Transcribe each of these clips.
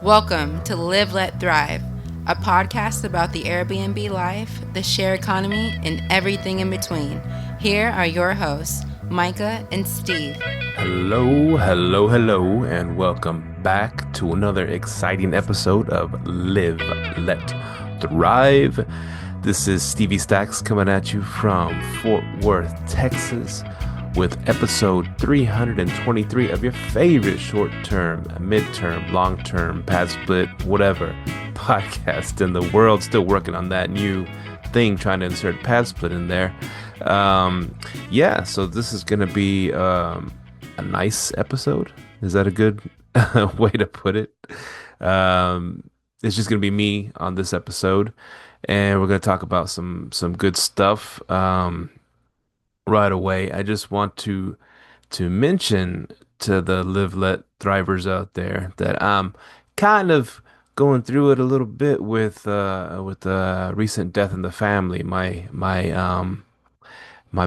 Welcome to Live, Let, Thrive, a podcast about the Airbnb life, the share economy, and everything in between. Here are your hosts, Micah and Steve. Hello, hello, hello, and welcome back to another exciting episode of Live, Let, Thrive. This is Stevie Stacks coming at you from Fort Worth, Texas, with episode 323 of your favorite short-term, mid-term, long-term, pad split, whatever podcast in the world. Still working on that new thing, trying to insert pad split in there. So this is going to be a nice episode. Is that a good way to put it? It's just gonna be me on this episode, and we're gonna talk about some good stuff. Right away, I just want to mention to the Live Let Thrivers out there that I'm kind of going through it a little bit with the recent death in the family. My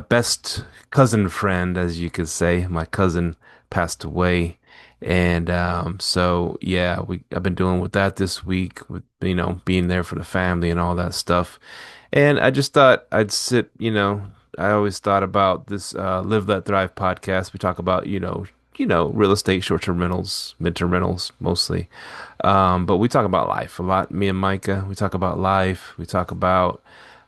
best cousin friend, as you could say, my cousin passed away. And so yeah, we I've been dealing with that this week with being there for the family and all that stuff. And I just thought I'd I always thought about this Live Let Thrive podcast. We talk about, real estate, short-term rentals, mid-term rentals mostly. But we talk about life a lot. Me and Micah, we talk about life. We talk about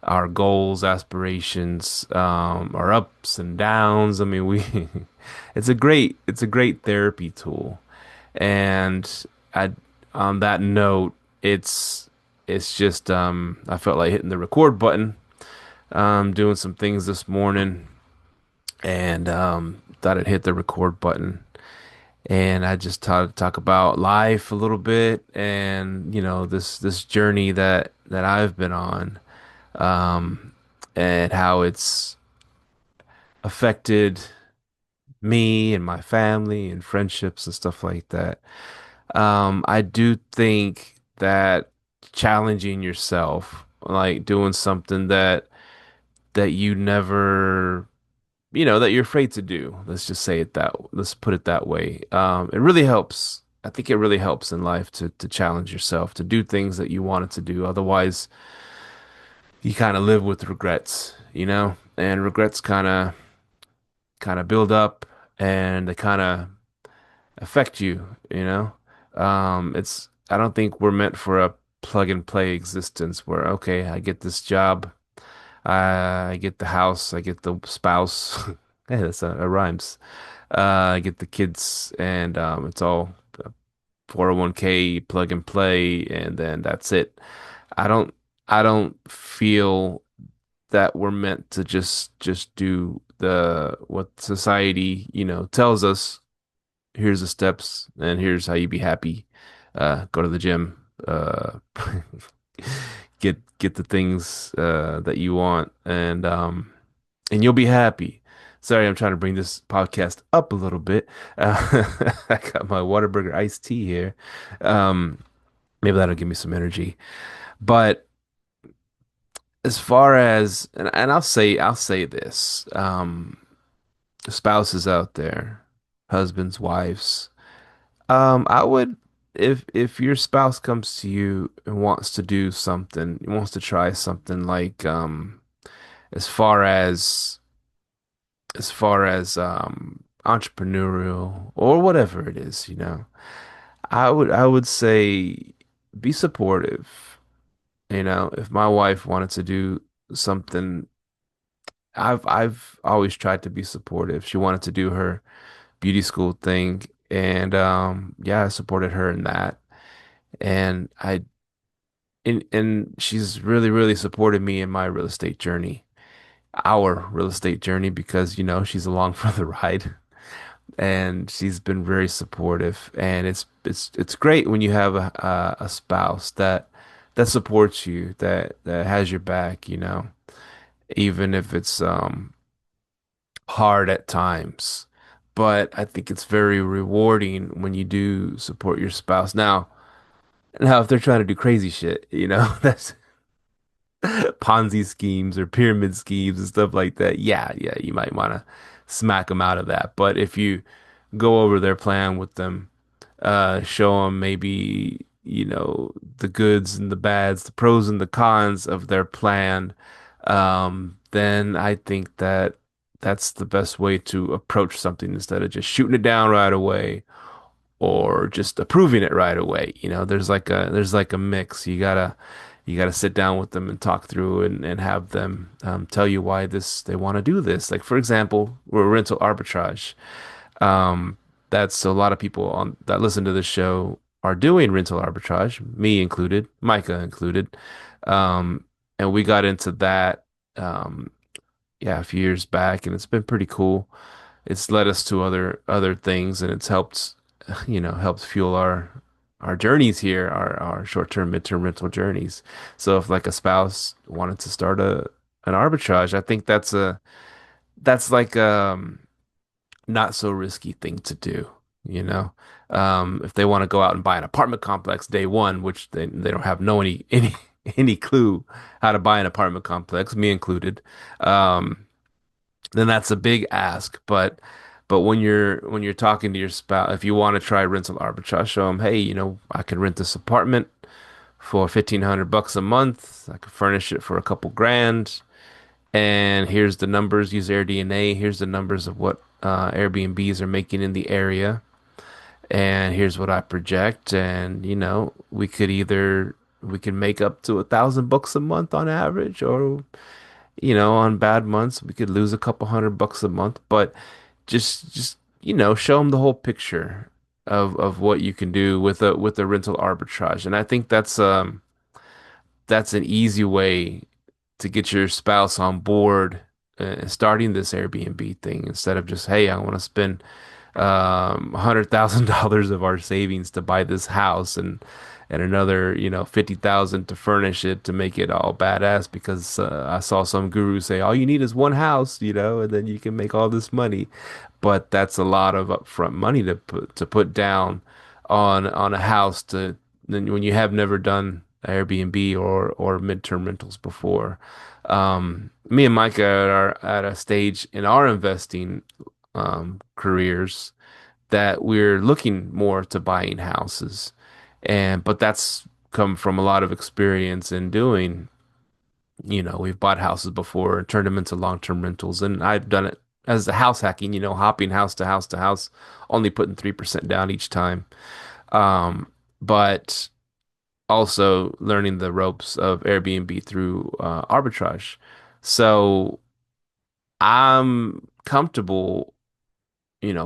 our goals, aspirations, our ups and downs. I mean, we it's a great therapy tool. And I on that note, it's just I felt like hitting the record button, doing some things this morning, and thought I'd hit the record button. And I just talk about life a little bit, and this journey that I've been on, um, and how it's affected me and my family and friendships and stuff like that. I do think that challenging yourself, like doing something that you never, that you're afraid to do. Let's put it that way. It really helps. I think it really helps in life to challenge yourself, to do things that you wanted to do. Otherwise, you kind of live with regrets, and regrets kind of build up, and they kind of affect you, you know? I don't think we're meant for a plug and play existence where, okay, I get this job, I get the house, I get the spouse. Hey, that rhymes. I get the kids, and it's all 401k plug and play, and then that's it. I don't, I don't feel that we're meant to just do the what society, tells us. Here's the steps, and here's how you be happy. Go to the gym. Get the things that you want, and you'll be happy. Sorry, I'm trying to bring this podcast up a little bit. I got my Whataburger iced tea here. Um, Maybe that'll give me some energy. But as far as and I'll say this, spouses out there, husbands, wives, I would, if your spouse comes to you and wants to do something, wants to try something like as far as entrepreneurial or whatever it is, I would say be supportive. If my wife wanted to do something, I've always tried to be supportive. She wanted to do her beauty school thing, and yeah, I supported her in that. And and she's really, really supported me in my real estate journey, our real estate journey, because she's along for the ride, and she's been very supportive. And it's great when you have a spouse that supports you, that has your back, even if it's hard at times. But I think it's very rewarding when you do support your spouse. Now, if they're trying to do crazy shit, that's Ponzi schemes or pyramid schemes and stuff like that. Yeah, yeah, you might want to smack them out of that. But if you go over their plan with them, show them maybe the goods and the bads, the pros and the cons of their plan, then I think that that's the best way to approach something instead of just shooting it down right away or just approving it right away. There's like a mix. You gotta sit down with them and talk through and have them tell you why they want to do this. Like for example, we're rental arbitrage. Um, that's a lot of people on that listen to this show are doing rental arbitrage, me included, Micah included. Um, and we got into that, um, yeah, a few years back, and it's been pretty cool. It's led us to other things, and it's helped fuel our journeys here, our short-term, midterm rental journeys. So if like a spouse wanted to start an arbitrage, I think that's like not so risky thing to do, you know. If they want to go out and buy an apartment complex day one, which they don't have no any clue how to buy an apartment complex, me included, um, then that's a big ask. But when you're talking to your spouse, if you want to try rental arbitrage, show them, hey, I can rent this apartment for $1,500 a month. I could furnish it for a couple grand. And here's the numbers, use AirDNA. Here's the numbers of what Airbnbs are making in the area. And here's what I project. And, we can make up to $1,000 a month on average, or, on bad months, we could lose a couple $100 a month. But just show them the whole picture of what you can do with a rental arbitrage. And I think that's an easy way to get your spouse on board starting this Airbnb thing instead of just, hey, I want to spend $100,000 of our savings to buy this house and another 50,000 to furnish it to make it all badass because I saw some guru say all you need is one house, and then you can make all this money. But that's a lot of upfront money to put down on a house to then when you have never done Airbnb or midterm rentals before. Me and Micah are at a stage in our investing careers that we're looking more to buying houses. But that's come from a lot of experience in doing, we've bought houses before and turned them into long-term rentals. And I've done it as the house hacking, hopping house to house to house, only putting 3% down each time. But also learning the ropes of Airbnb through arbitrage. So I'm comfortable,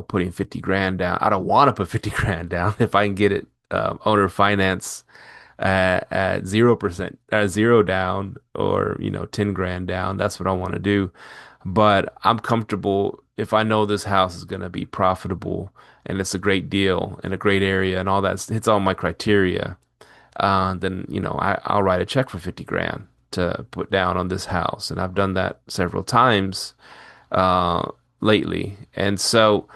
putting 50 grand down. I don't want to put 50 grand down if I can get it owner finance at 0%, zero down, or 10 grand down. That's what I want to do. But I'm comfortable if I know this house is going to be profitable and it's a great deal in a great area and all that hits all my criteria. Then I'll write a check for 50 grand to put down on this house, and I've done that several times uh, lately. And so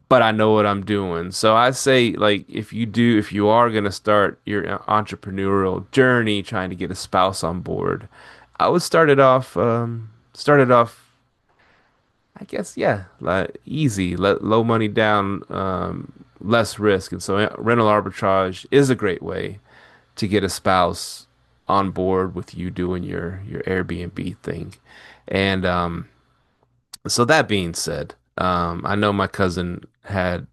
but I know what I'm doing. So I say, like, if you are going to start your entrepreneurial journey trying to get a spouse on board, I would start it off, I guess, yeah, like easy, low money down, less risk. And so rental arbitrage is a great way to get a spouse on board with you doing your Airbnb thing. And so that being said, I know my cousin had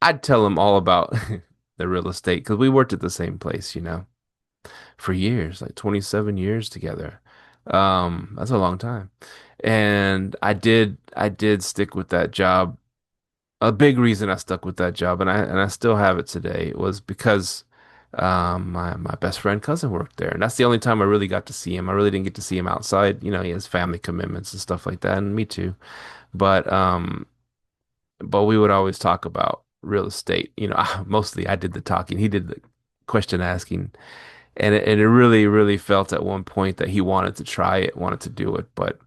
I'd tell him all about the real estate because we worked at the same place, for years, like 27 years together. That's a long time. And I did stick with that job. A big reason I stuck with that job, and I still have it today, was because my best friend cousin worked there, and that's the only time I really got to see him. I really didn't get to see him outside. He has family commitments and stuff like that, and me too. But we would always talk about real estate. Mostly I did the talking, he did the question asking, and it really, really felt at one point that he wanted to try it, wanted to do it, but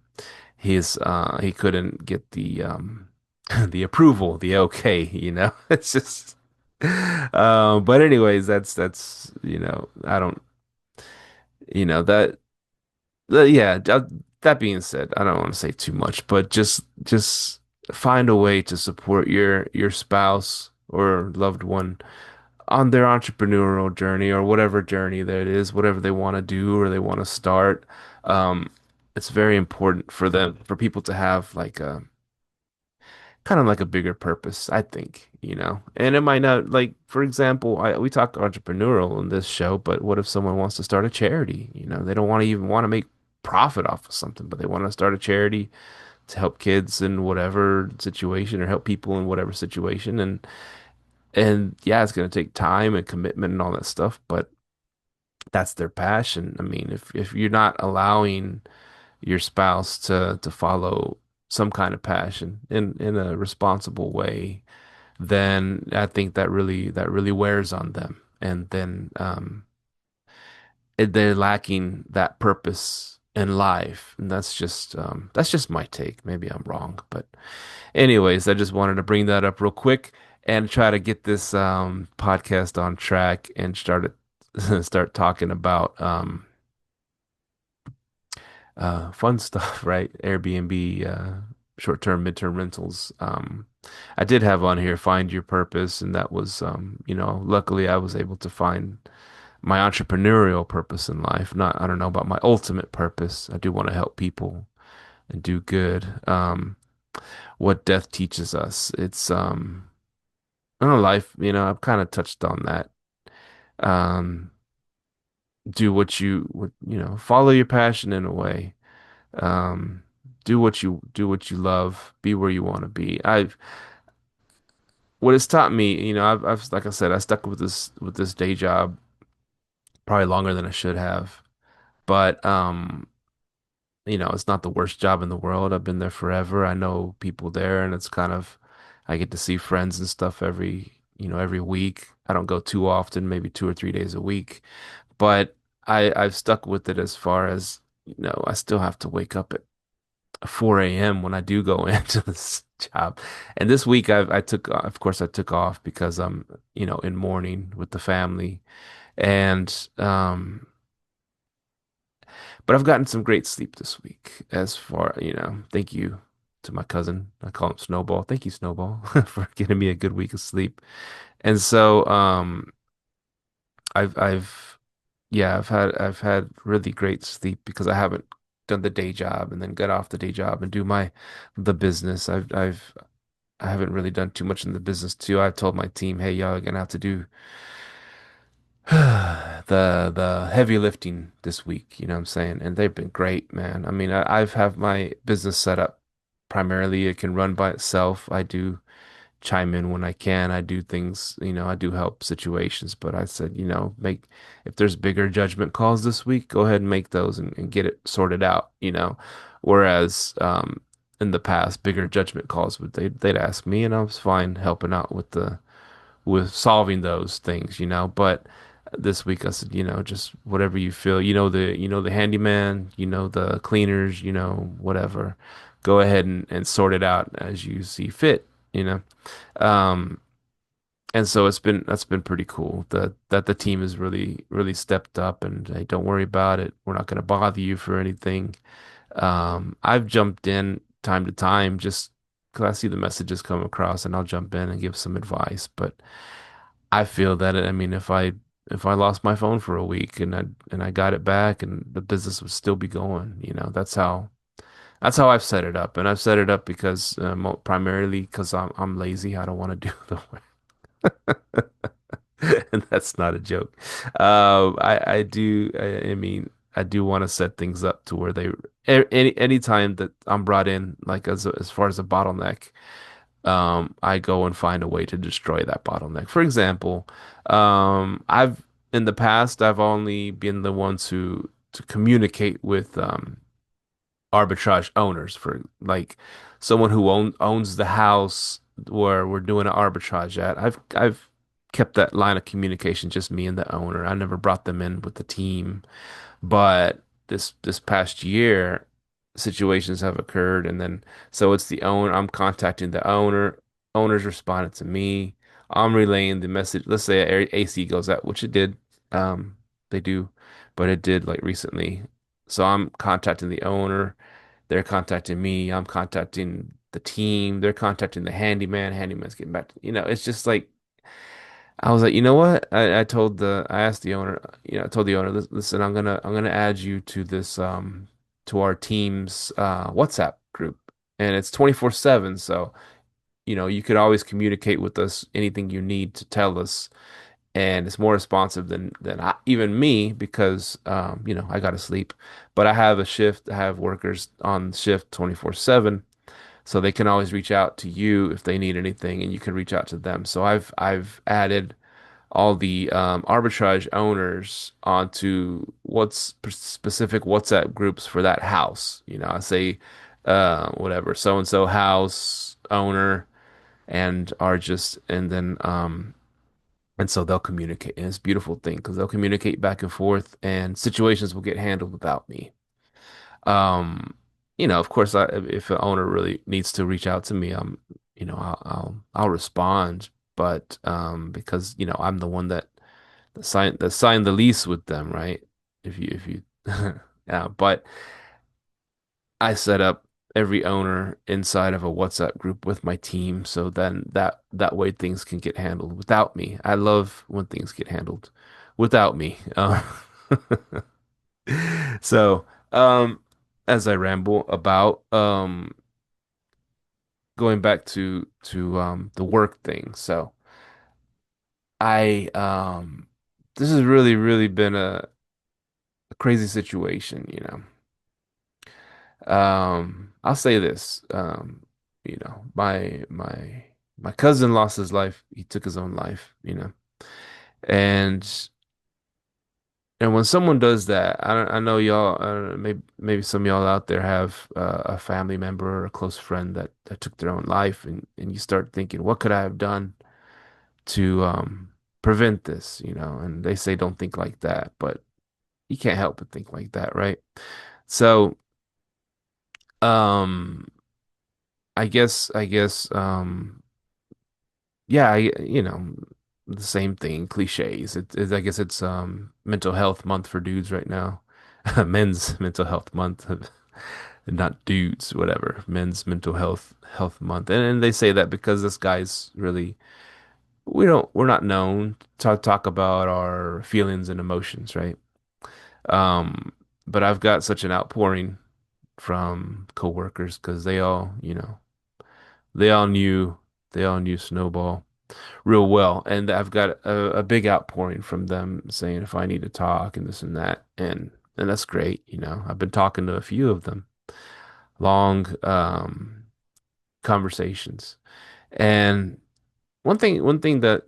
he couldn't get the the approval, the okay, It's just but anyways, that's I don't that yeah, that being said, I don't want to say too much, but just find a way to support your spouse or loved one on their entrepreneurial journey or whatever journey that it is, whatever they want to do or they want to start. Um, it's very important for them, for people to have like a kind of like a bigger purpose, I think, you know. And it might not like, for example, we talk entrepreneurial in this show, but what if someone wants to start a charity? You know, they don't want to even want to make profit off of something, but they want to start a charity to help kids in whatever situation or help people in whatever situation. And yeah, it's going to take time and commitment and all that stuff, but that's their passion. I mean, if you're not allowing your spouse to follow some kind of passion in a responsible way, then I think that really wears on them. And then they're lacking that purpose in life. And that's just my take. Maybe I'm wrong, but anyways, I just wanted to bring that up real quick and try to get this podcast on track and start talking about fun stuff, right? Airbnb, short-term, midterm rentals. I did have on here find your purpose, and that was, luckily I was able to find my entrepreneurial purpose in life. Not, I don't know about my ultimate purpose. I do want to help people and do good. What death teaches us. It's, I don't know, life, I've kind of touched on that. Um, do follow your passion in a way. Um, do what you love, be where you want to be. What it's taught me, I've like I said, I stuck with this day job probably longer than I should have. But it's not the worst job in the world. I've been there forever. I know people there, and it's kind of I get to see friends and stuff every week. I don't go too often, maybe 2 or 3 days a week. But I've stuck with it as far as, I still have to wake up at 4 a.m. when I do go into this job. And this week of course I took off because I'm, in mourning with the family. And but I've gotten some great sleep this week as far, thank you to my cousin. I call him Snowball. Thank you, Snowball, for getting me a good week of sleep. And so I've yeah, I've had really great sleep because I haven't done the day job and then get off the day job and do the business. I haven't really done too much in the business too. I've told my team, hey, y'all are gonna have to do the heavy lifting this week, you know what I'm saying? And they've been great, man. I mean, I've have my business set up primarily it can run by itself. I do chime in when I can. I do things, I do help situations, but I said, make if there's bigger judgment calls this week, go ahead and make those and get it sorted out. Whereas in the past, bigger judgment calls they'd ask me and I was fine helping out with solving those things. But this week I said, just whatever you feel, the handyman, the cleaners, whatever. Go ahead and sort it out as you see fit, you know. Um, and so that's been pretty cool that the team has really, really stepped up and hey, don't worry about it. We're not going to bother you for anything. I've jumped in time to time just because I see the messages come across and I'll jump in and give some advice. But I feel that I mean, if I lost my phone for a week and I got it back and the business would still be going, that's how I've set it up. And I've set it up because primarily because I'm lazy. I don't want to do the work. And that's not a joke. I mean, I do want to set things up to where any time that I'm brought in, like as far as a bottleneck, I go and find a way to destroy that bottleneck. For example, I've in the past I've only been the one to communicate with arbitrage owners for like someone who owns the house where we're doing an arbitrage at. I've kept that line of communication just me and the owner. I never brought them in with the team. But this past year, situations have occurred, and then so it's the owner. I'm contacting the owner. Owner's responded to me. I'm relaying the message. Let's say AC goes out, which it did. They do, but it did like recently. So I'm contacting the owner. They're contacting me. I'm contacting the team. They're contacting the handyman. Handyman's getting back. It's just like I was like, you know what? I asked the owner, I told the owner, listen, I'm gonna add you to this to our team's WhatsApp group, and it's 24/7, so you could always communicate with us anything you need to tell us, and it's more responsive than even me because I gotta sleep, but I have a shift, I have workers on shift 24/7. So they can always reach out to you if they need anything, and you can reach out to them. So I've added all the arbitrage owners onto what's specific WhatsApp groups for that house. I say whatever, so and so house owner, and are just and so they'll communicate. And it's a beautiful thing because they'll communicate back and forth, and situations will get handled without me. Um, of course, if an owner really needs to reach out to me, I'll respond. But because I'm the one that signed the lease with them, right? If you yeah, but I set up every owner inside of a WhatsApp group with my team, so then that way things can get handled without me. I love when things get handled without me. So, as I ramble about going back to the work thing. So, I this has really been a crazy situation. I'll say this. My cousin lost his life. He took his own life. And when someone does that, I know y'all, maybe some of y'all out there have a family member or a close friend that took their own life, and you start thinking, what could I have done to prevent this? And they say don't think like that, but you can't help but think like that, right? So, um, I guess, yeah, the same thing, cliches. I guess it's mental health month for dudes right now. Men's mental health month, not dudes, whatever. Men's mental health month. And they say that because this guy's really we're not known to talk about our feelings and emotions, right? Um, but I've got such an outpouring from coworkers because they all knew they all knew Snowball real well. And I've got a big outpouring from them saying if I need to talk and this and that. And that's great. I've been talking to a few of them, long conversations. And one thing that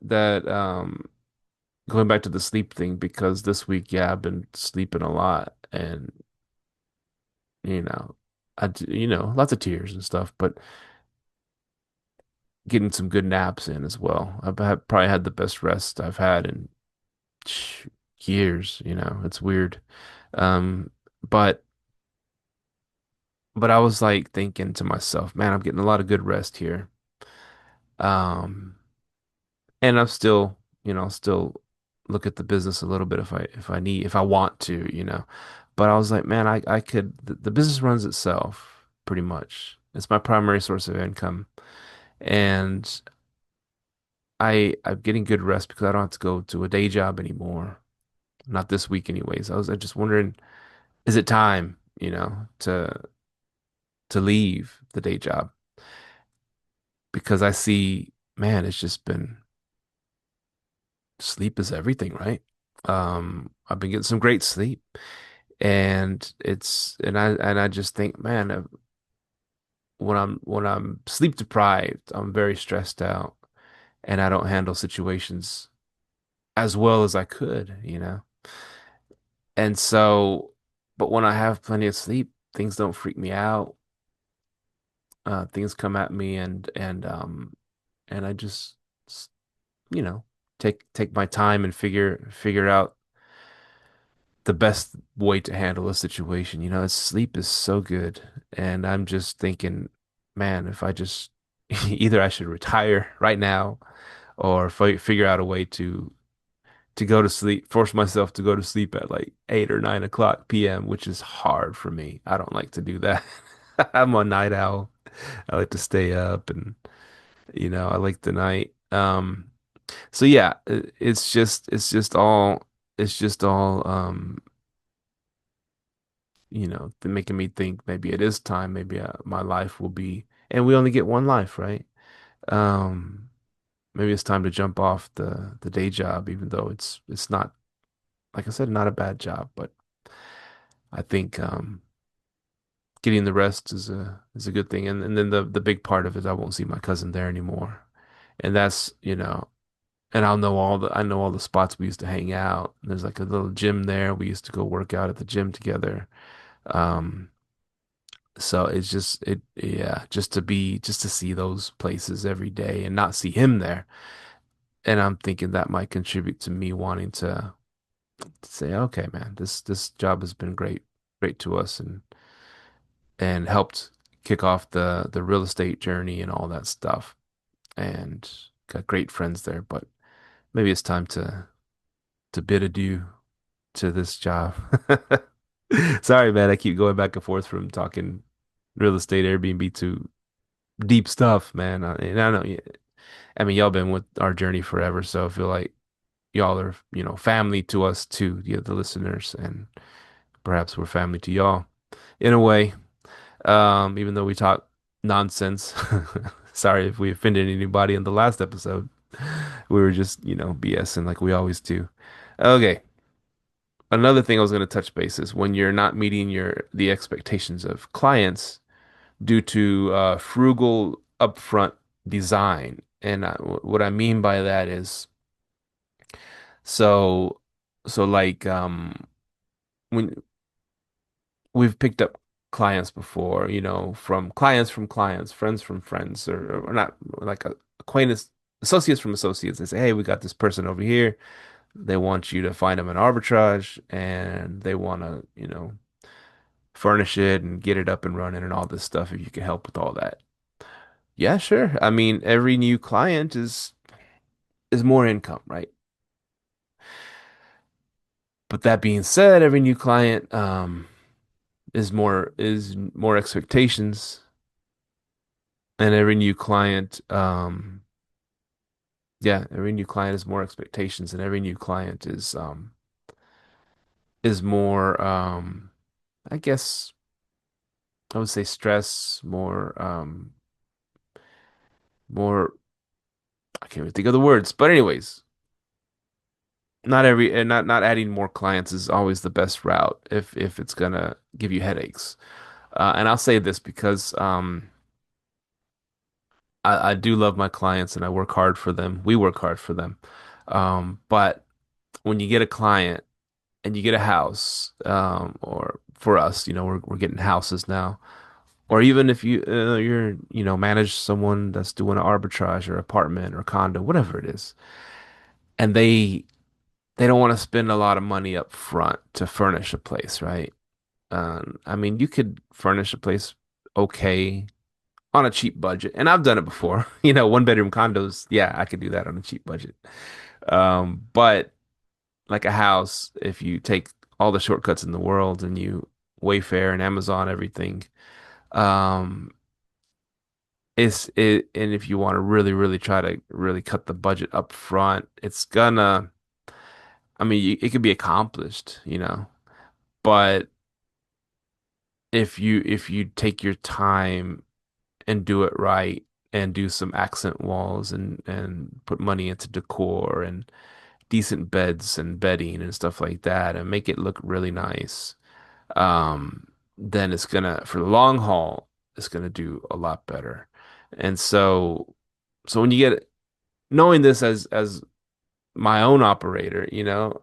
going back to the sleep thing, because this week, yeah, I've been sleeping a lot, and you know, lots of tears and stuff, but getting some good naps in as well. Probably had the best rest I've had in years. It's weird. Um, but I was like thinking to myself, man, I'm getting a lot of good rest here. Um, and I'm still look at the business a little bit if I want to. But I was like, man, I could the business runs itself pretty much. It's my primary source of income. And I'm getting good rest because I don't have to go to a day job anymore. Not this week anyways. I was just wondering, is it time, to leave the day job? Because I see, man, it's just been sleep is everything, right? I've been getting some great sleep, and I just think, man, when I'm sleep deprived, I'm very stressed out, and I don't handle situations as well as I could. And so, but when I have plenty of sleep, things don't freak me out. Things come at me, and I just s- you know take my time and figure out the best way to handle a situation. Sleep is so good, and I'm just thinking, man, if I just either I should retire right now or figure out a way to go to sleep, force myself to go to sleep at like 8 or 9 o'clock p.m., which is hard for me. I don't like to do that. I'm a night owl. I like to stay up, and I like the night. So yeah, it's just all making me think maybe it is time, maybe my life will be, and we only get one life, right? Um, Maybe it's time to jump off the day job, even though it's not, like I said, not a bad job, but I think getting the rest is a good thing. And then the big part of it, I won't see my cousin there anymore. And that's, and I know all the spots we used to hang out. There's like a little gym there. We used to go work out at the gym together. Um, so it's just yeah, just to see those places every day and not see him there. And I'm thinking that might contribute to me wanting to say, okay, man, this job has been great to us and helped kick off the real estate journey and all that stuff. And got great friends there, but maybe it's time to bid adieu to this job. Sorry, man, I keep going back and forth from talking real estate Airbnb to deep stuff, man. And I know, I mean, y'all been with our journey forever, so I feel like y'all are, family to us too, the listeners, and perhaps we're family to y'all in a way. Even though we talk nonsense. Sorry if we offended anybody in the last episode. We were just, BSing like we always do. Okay. Another thing I was going to touch base is when you're not meeting the expectations of clients due to frugal upfront design. And what I mean by that is so like when we've picked up clients before, from clients, friends from friends, or not like acquaintance, associates from associates. They say, hey, we got this person over here. They want you to find them an arbitrage and they want to, furnish it and get it up and running and all this stuff if you can help with all that. Yeah, sure. I mean, every new client is more income, right? But that being said, every new client is more expectations, and every new client yeah, every new client is more expectations, and every new client is more I guess I would say stress, more I can't even think of the words. But anyways, not adding more clients is always the best route if it's gonna give you headaches. And I'll say this because I do love my clients and I work hard for them. We work hard for them. But when you get a client and you get a house, or for us, we're getting houses now, or even if you're manage someone that's doing an arbitrage or apartment or condo, whatever it is, and they don't want to spend a lot of money up front to furnish a place, right? I mean, you could furnish a place okay on a cheap budget, and I've done it before. One bedroom condos, yeah, I could do that on a cheap budget. But like a house, if you take all the shortcuts in the world and you Wayfair and Amazon everything, um, and if you want to really, really try to really cut the budget up front, I mean, it could be accomplished, but if you take your time and do it right and do some accent walls and put money into decor and decent beds and bedding and stuff like that and make it look really nice, then for the long haul, it's gonna do a lot better. And so when you get knowing this as my own operator,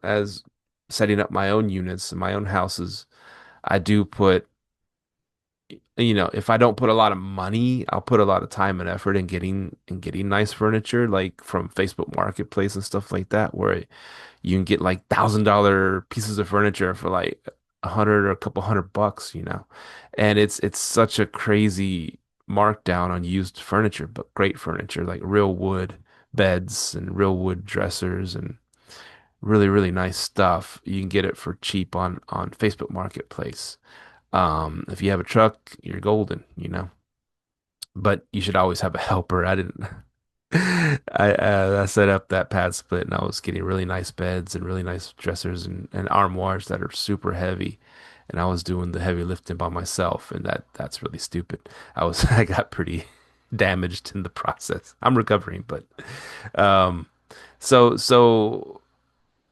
as setting up my own units and my own houses, I do put, if I don't put a lot of money, I'll put a lot of time and effort in getting nice furniture, like from Facebook Marketplace and stuff like that, where you can get like $1,000 pieces of furniture for like 100 or a couple $100, and it's such a crazy markdown on used furniture, but great furniture, like real wood beds and real wood dressers and really, really nice stuff. You can get it for cheap on Facebook Marketplace. If you have a truck, you're golden, but you should always have a helper. I didn't. I set up that pad split and I was getting really nice beds and really nice dressers and armoires that are super heavy. And I was doing the heavy lifting by myself, and that's really stupid. I got pretty damaged in the process. I'm recovering, but um so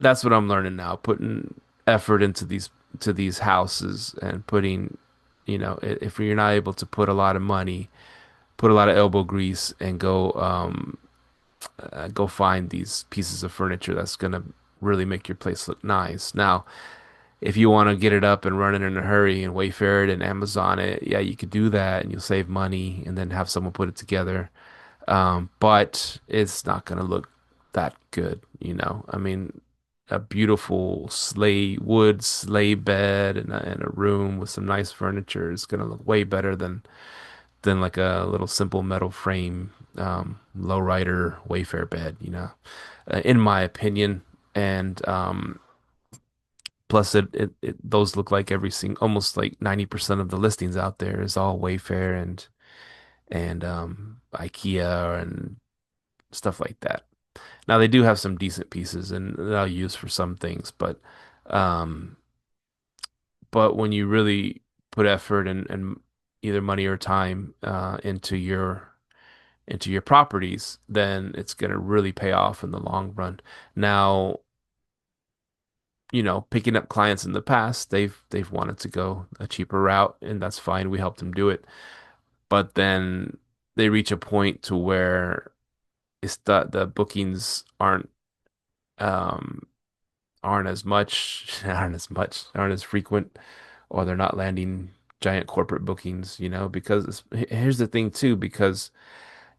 that's what I'm learning now, putting effort into these houses and putting, if you're not able to put a lot of money, put a lot of elbow grease and go find these pieces of furniture that's gonna really make your place look nice. Now, if you want to get it up and run it in a hurry and Wayfair it and Amazon it, yeah, you could do that and you'll save money and then have someone put it together. But it's not gonna look that good, you know. I mean, a beautiful wood sleigh bed and a room with some nice furniture is gonna look way better than like a little simple metal frame lowrider Wayfair bed, in my opinion. And plus, those look like every single, almost like 90% of the listings out there is all Wayfair and IKEA and stuff like that. Now they do have some decent pieces and that I'll use for some things, um, but when you really put effort and either money or time into your properties, then it's going to really pay off in the long run. Now, picking up clients in the past, they've wanted to go a cheaper route, and that's fine. We helped them do it. But then they reach a point to where it's the bookings um aren't as frequent, or they're not landing giant corporate bookings, because here's the thing too, because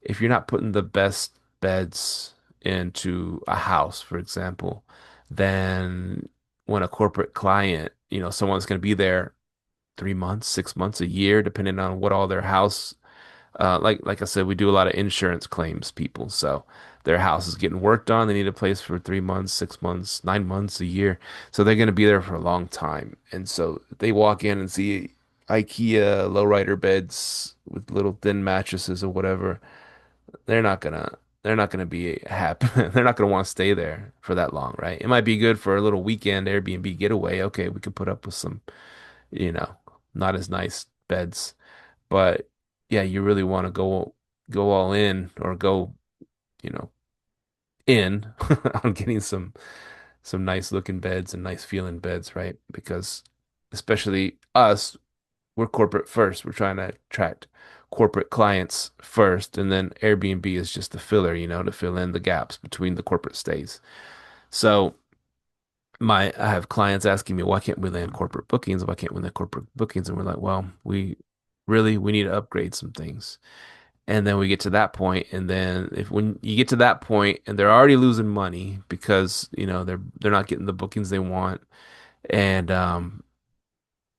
if you're not putting the best beds into a house, for example, then when a corporate client, someone's going to be there 3 months, 6 months, a year, depending on what all their house, like I said, we do a lot of insurance claims people. So their house is getting worked on. They need a place for 3 months, 6 months, 9 months, a year. So they're going to be there for a long time. And so they walk in and see IKEA lowrider beds with little thin mattresses or whatever, they're not gonna they're not gonna be happy. They're not gonna want to stay there for that long, right? It might be good for a little weekend Airbnb getaway. Okay, we could put up with some, you know, not as nice beds, but yeah, you really want to go all in or go, you know, in on getting some nice looking beds and nice feeling beds, right? Because especially us, we're corporate first. We're trying to attract corporate clients first, and then Airbnb is just the filler, to fill in the gaps between the corporate stays. So I have clients asking me, why can't we land corporate bookings? Why can't we land corporate bookings? And we're like, well, we need to upgrade some things. And then we get to that point, and then if when you get to that point and they're already losing money because, they're not getting the bookings they want, and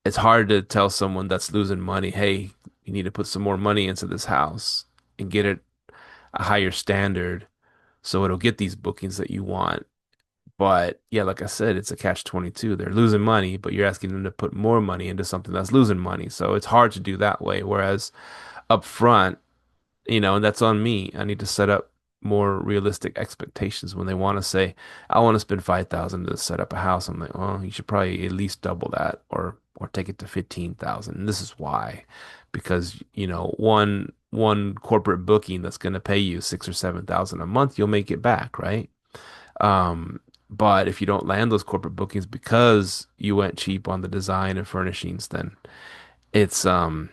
it's hard to tell someone that's losing money, hey, you need to put some more money into this house and get it a higher standard so it'll get these bookings that you want. But yeah, like I said, it's a catch 22. They're losing money, but you're asking them to put more money into something that's losing money. So it's hard to do that way. Whereas up front, and that's on me. I need to set up more realistic expectations when they want to say, I want to spend 5,000 to set up a house. I'm like, well, you should probably at least double that or take it to 15,000. And this is why. Because, one corporate booking that's going to pay you 6 or 7,000 a month, you'll make it back, right? But if you don't land those corporate bookings because you went cheap on the design and furnishings, then it's then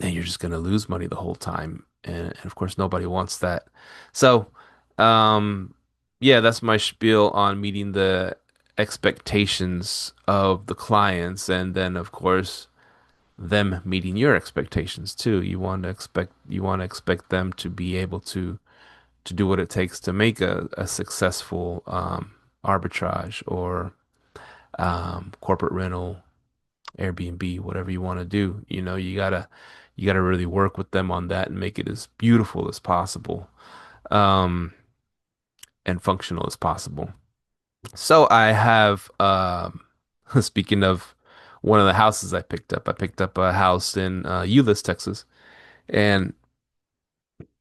you're just going to lose money the whole time. And of course, nobody wants that. So, um, yeah, that's my spiel on meeting the expectations of the clients. And then, of course, them meeting your expectations too. You want to expect them to be able to do what it takes to make a successful arbitrage or corporate rental, Airbnb, whatever you want to do. You gotta really work with them on that and make it as beautiful as possible, um, and functional as possible. So I have, speaking of one of the houses I picked up a house in Euless, Texas, and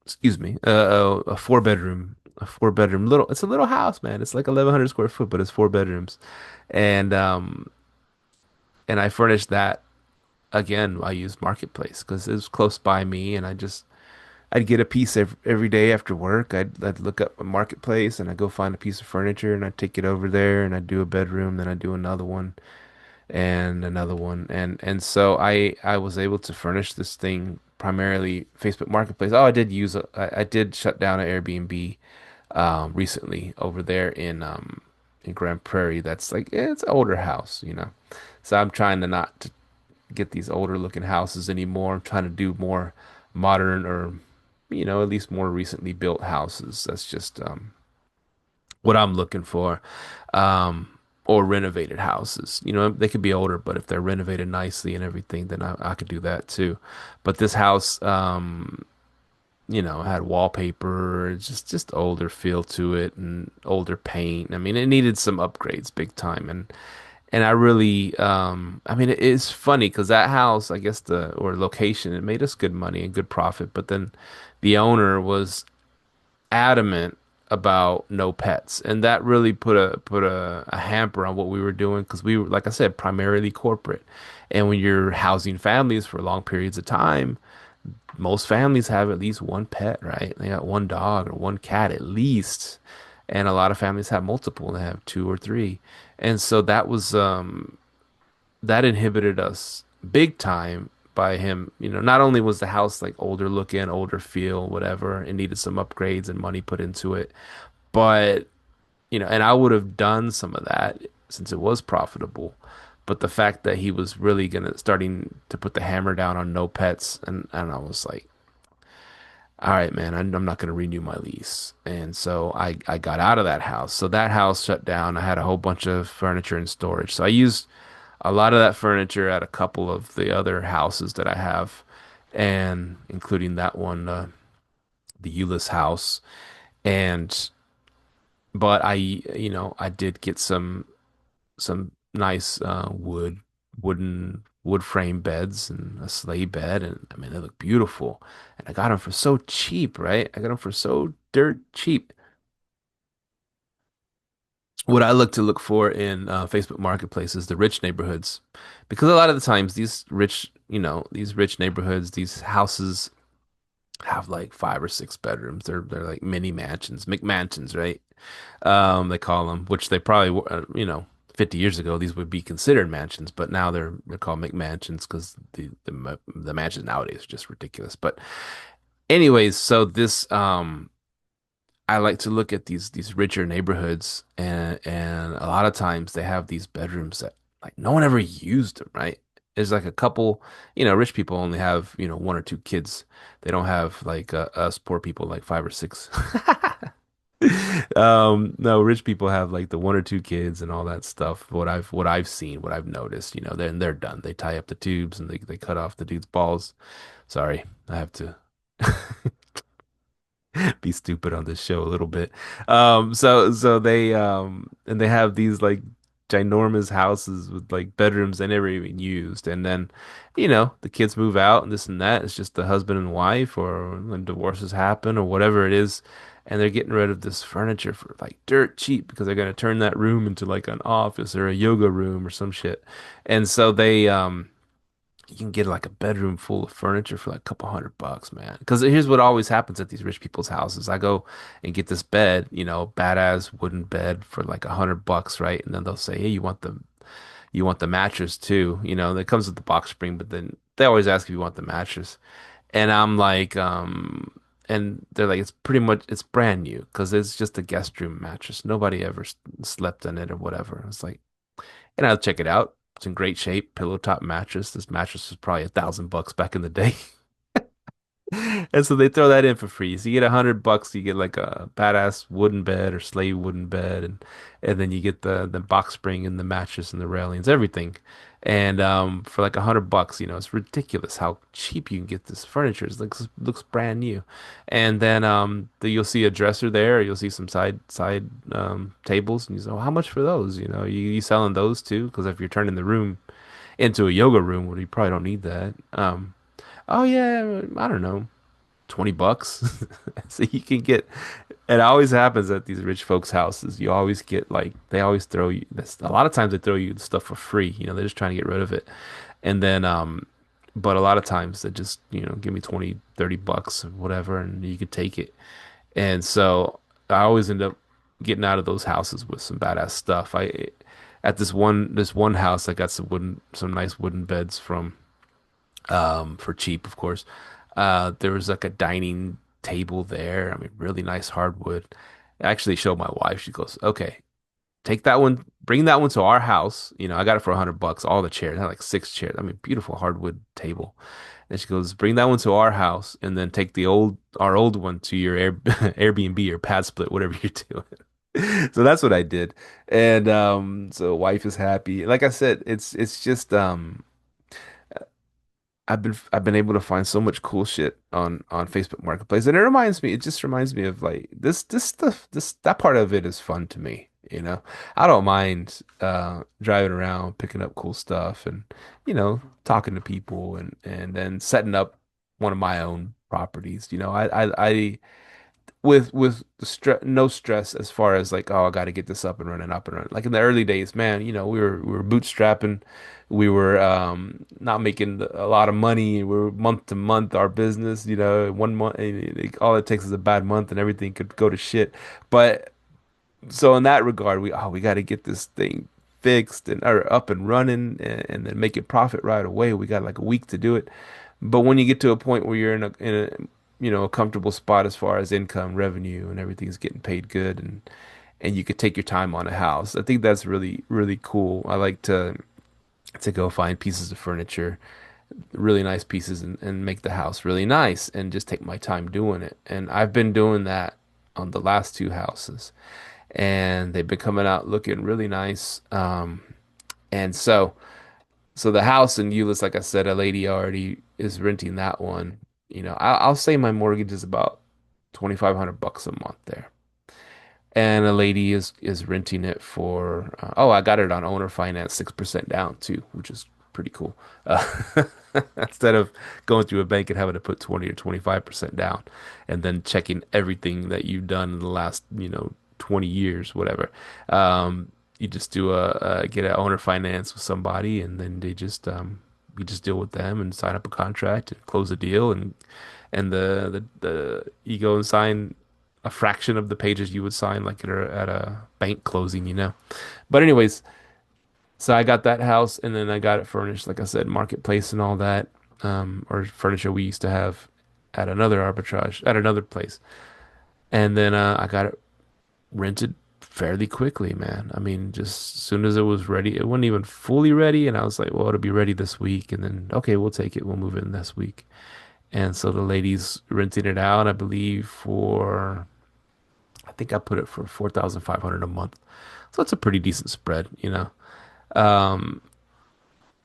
excuse me, a four bedroom little. It's a little house, man. It's like 1,100 square foot, but it's four bedrooms, and I furnished that again. I used Marketplace because it was close by me, and I'd get a piece every day after work. I'd look up a Marketplace and I'd go find a piece of furniture and I'd take it over there and I'd do a bedroom, then I'd do another one, and so I was able to furnish this thing primarily Facebook Marketplace. Oh, I did shut down an Airbnb recently over there in Grand Prairie. That's like it's an older house, you know. So I'm trying to not to get these older looking houses anymore. I'm trying to do more modern or at least more recently built houses. That's just what I'm looking for. Um, or renovated houses. You know, they could be older, but if they're renovated nicely and everything, then I could do that too. But this house, had wallpaper, just older feel to it and older paint. I mean, it needed some upgrades big time. And I really, I mean, it's funny because that house, I guess or location, it made us good money and good profit. But then the owner was adamant about no pets, and that really put a hamper on what we were doing because we were, like I said, primarily corporate. And when you're housing families for long periods of time, most families have at least one pet, right? They got one dog or one cat at least. And a lot of families have multiple, they have two or three. And so that inhibited us big time by him. Not only was the house like older looking, older feel, whatever, it needed some upgrades and money put into it, but and I would have done some of that since it was profitable. But the fact that he was really gonna starting to put the hammer down on no pets, and I was like, all right, man, I'm not gonna renew my lease. And so I got out of that house. So that house shut down. I had a whole bunch of furniture in storage. So I used a lot of that furniture at a couple of the other houses that I have, and including that one, the Euless house. And but I did get some nice wood frame beds and a sleigh bed, and I mean they look beautiful. And I got them for so cheap, right? I got them for so dirt cheap. What I look for in Facebook Marketplace is the rich neighborhoods, because a lot of the times these rich neighborhoods, these houses have like five or six bedrooms. They're like mini mansions, McMansions, right? They call them, which they probably 50 years ago these would be considered mansions, but now they're called McMansions because the mansions nowadays are just ridiculous. But anyways, so this I like to look at these richer neighborhoods, and a lot of times they have these bedrooms that like no one ever used them, right? There's like a couple, rich people only have, one or two kids. They don't have like us poor people like five or six. No, rich people have like the one or two kids and all that stuff. What I've seen, what I've noticed, then they're done. They tie up the tubes and they cut off the dude's balls. Sorry, I have to be stupid on this show a little bit. So they and they have these like ginormous houses with like bedrooms they never even used. And then, the kids move out and this and that. It's just the husband and wife, or when divorces happen or whatever it is. And they're getting rid of this furniture for like dirt cheap because they're gonna turn that room into like an office or a yoga room or some shit. And so you can get like a bedroom full of furniture for like a couple $100, man. Because here's what always happens at these rich people's houses. I go and get this bed, badass wooden bed for like $100, right? And then they'll say, "Hey, you want the mattress too?" That comes with the box spring, but then they always ask if you want the mattress. And I'm like, and they're like, it's brand new because it's just a guest room mattress. Nobody ever slept in it or whatever. It's like, and I'll check it out. It's in great shape, pillow top mattress. This mattress was probably $1,000 back in the day. And so they throw that in for free. So you get $100, you get like a badass wooden bed or slave wooden bed, and then you get the box spring and the mattress and the railings, everything. And for like $100, it's ridiculous how cheap you can get this furniture. It looks brand new. And then you'll see a dresser there, or you'll see some side tables, and you say, "Oh, how much for those?" You selling those too? Because if you're turning the room into a yoga room, well, you probably don't need that. Oh yeah, I don't know. $20. So you can get, it always happens at these rich folks' houses. You always get like, they always throw you this, a lot of times they throw you the stuff for free. They're just trying to get rid of it. And then, but a lot of times they just, give me 20, $30 or whatever, and you could take it. And so I always end up getting out of those houses with some badass stuff. At this one house, I got some nice wooden beds from for cheap, of course. There was like a dining table there. I mean, really nice hardwood. I actually showed my wife. She goes, "Okay, take that one, bring that one to our house." I got it for $100. All the chairs, I had like six chairs. I mean, beautiful hardwood table. And she goes, "Bring that one to our house, and then take our old one to your Airbnb or pad split, whatever you're doing." So that's what I did, and so wife is happy. Like I said, it's just I've been able to find so much cool shit on Facebook Marketplace, and it just reminds me of like this stuff, that part of it is fun to me, I don't mind driving around picking up cool stuff and talking to people and then setting up one of my own properties. I with no stress as far as like, oh, I got to get this up and running. Like in the early days, man, we were bootstrapping, we were not making a lot of money. We were month to month our business, 1 month, all it takes is a bad month and everything could go to shit. But so in that regard, we got to get this thing fixed and or up and running and then make it profit right away. We got like a week to do it. But when you get to a point where you're in a comfortable spot as far as income, revenue, and everything's getting paid good, and you could take your time on a house, I think that's really really cool. I like to go find pieces of furniture, really nice pieces, and make the house really nice, and just take my time doing it. And I've been doing that on the last two houses, and they've been coming out looking really nice. And so the house in Euless, like I said, a lady already is renting that one. I'll say my mortgage is about $2,500 a month there, and a lady is renting it for. I got it on owner finance, 6% down too, which is pretty cool. Instead of going through a bank and having to put 20 or 25% down, and then checking everything that you've done in the last 20 years, whatever. You just get an owner finance with somebody, and then you just deal with them and sign up a contract and close a deal, and the you go and sign a fraction of the pages you would sign like at a bank closing. But anyways, so I got that house, and then I got it furnished, like I said, marketplace and all that, or furniture we used to have at another arbitrage at another place, and then I got it rented fairly quickly, man. I mean, just as soon as it was ready, it wasn't even fully ready, and I was like, well, it'll be ready this week, and then okay, we'll take it, we'll move in this week. And so the lady's renting it out, I believe, I think I put it for 4,500 a month. So it's a pretty decent spread. Um,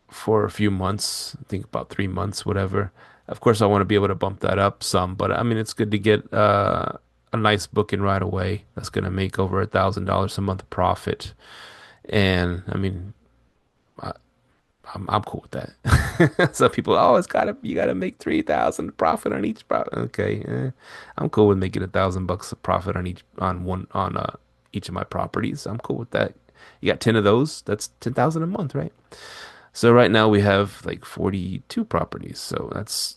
for a few months, I think about 3 months, whatever. Of course, I want to be able to bump that up some, but I mean, it's good to get a nice booking right away. That's going to make over $1,000 a month profit. And I mean, I, I'm cool with that. Some people, oh, you gotta make 3,000 profit on each profit. Okay, I'm cool with making $1,000 of profit on each of my properties. I'm cool with that. You got 10 of those, that's 10,000 a month, right? So right now we have like 42 properties. So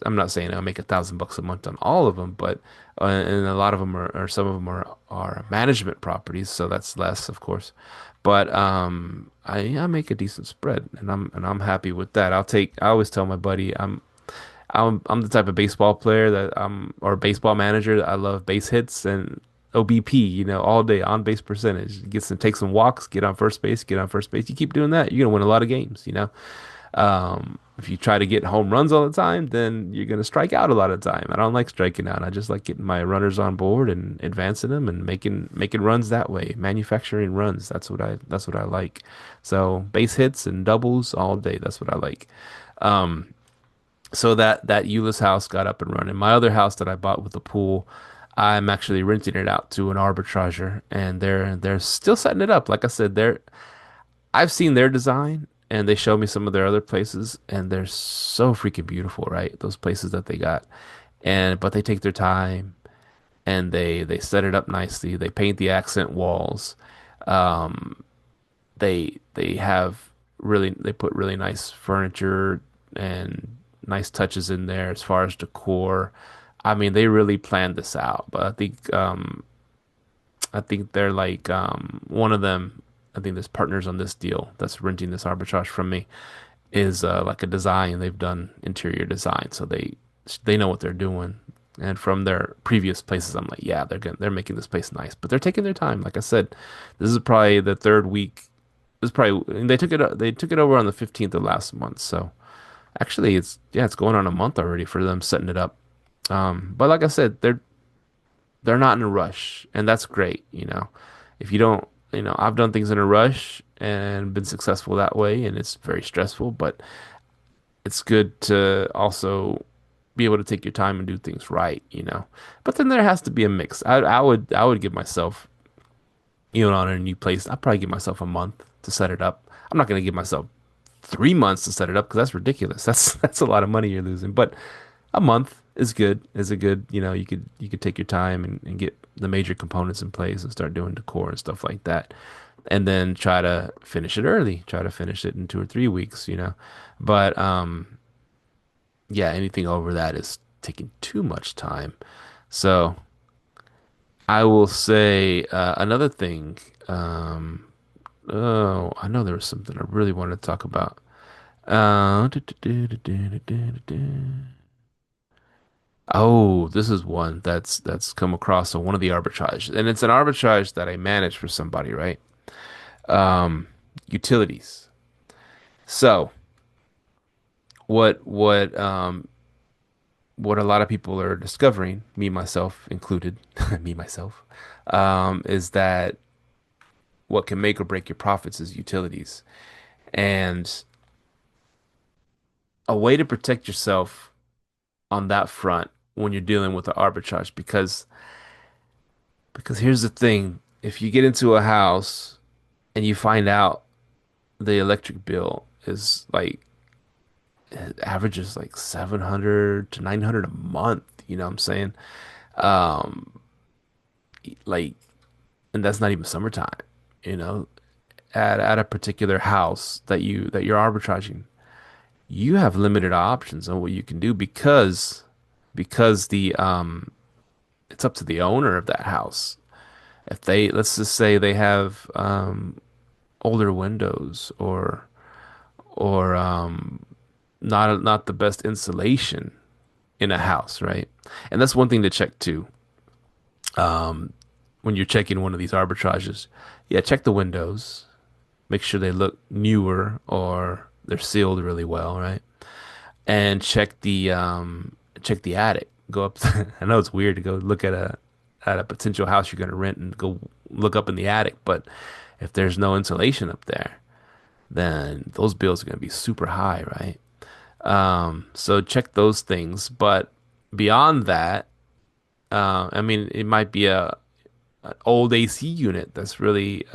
I'm not saying I'll make $1,000 a month on all of them, but and a lot of them or some of them are management properties. So that's less, of course. But I make a decent spread, and I'm happy with that. I always tell my buddy I'm the type of baseball player or baseball manager that I love base hits and OBP, all day on base percentage. Take some walks, get on first base, get on first base. You keep doing that, you're gonna win a lot of games. If you try to get home runs all the time, then you're gonna strike out a lot of time. I don't like striking out. I just like getting my runners on board and advancing them and making runs that way, manufacturing runs. That's what I like. So base hits and doubles all day. That's what I like. Um, so that Euless house got up and running. My other house that I bought with the pool, I'm actually renting it out to an arbitrager, and they're still setting it up. Like I said, I've seen their design, and they show me some of their other places, and they're so freaking beautiful, right? Those places that they got. and but they take their time and they set it up nicely. They paint the accent walls. Um, they have they put really nice furniture and nice touches in there as far as decor. I mean, they really planned this out. But I think they're like one of them. I think there's partners on this deal that's renting this arbitrage from me is like a design. They've done interior design, so they know what they're doing. And from their previous places, I'm like, yeah, they're making this place nice, but they're taking their time. Like I said, this is probably the third week. This is probably and they took it over on the 15th of last month. So actually, it's going on a month already for them setting it up. But like I said, they're not in a rush, and that's great. If you don't, I've done things in a rush and been successful that way, and it's very stressful, but it's good to also be able to take your time and do things right. But then there has to be a mix. I would give myself, on a new place, I'd probably give myself a month to set it up. I'm not going to give myself 3 months to set it up because that's ridiculous. That's a lot of money you're losing. But a month is good. Is a good, you could take your time and get the major components in place and start doing decor and stuff like that. And then try to finish it early. Try to finish it in 2 or 3 weeks. But yeah, anything over that is taking too much time. So I will say another thing. Oh, I know there was something I really wanted to talk about. Oh, this is one that's come across on one of the arbitrage, and it's an arbitrage that I manage for somebody, right? Um, Utilities. So what a lot of people are discovering, me myself included, me myself, is that what can make or break your profits is utilities. And a way to protect yourself on that front when you're dealing with the arbitrage, because here's the thing, if you get into a house and you find out the electric bill is like averages like 700 to 900 a month, you know what I'm saying? Um, like, and that's not even summertime, you know, at a particular house that you're arbitraging, you have limited options on what you can do because the it's up to the owner of that house. If they let's just say they have older windows or not the best insulation in a house, right? And that's one thing to check too. When you're checking one of these arbitrages, yeah, check the windows, make sure they look newer or they're sealed really well, right? And check the attic. Go up. I know it's weird to go look at a potential house you're going to rent and go look up in the attic, but if there's no insulation up there, then those bills are going to be super high, right? So check those things. But beyond that, I mean, it might be a an old AC unit that's really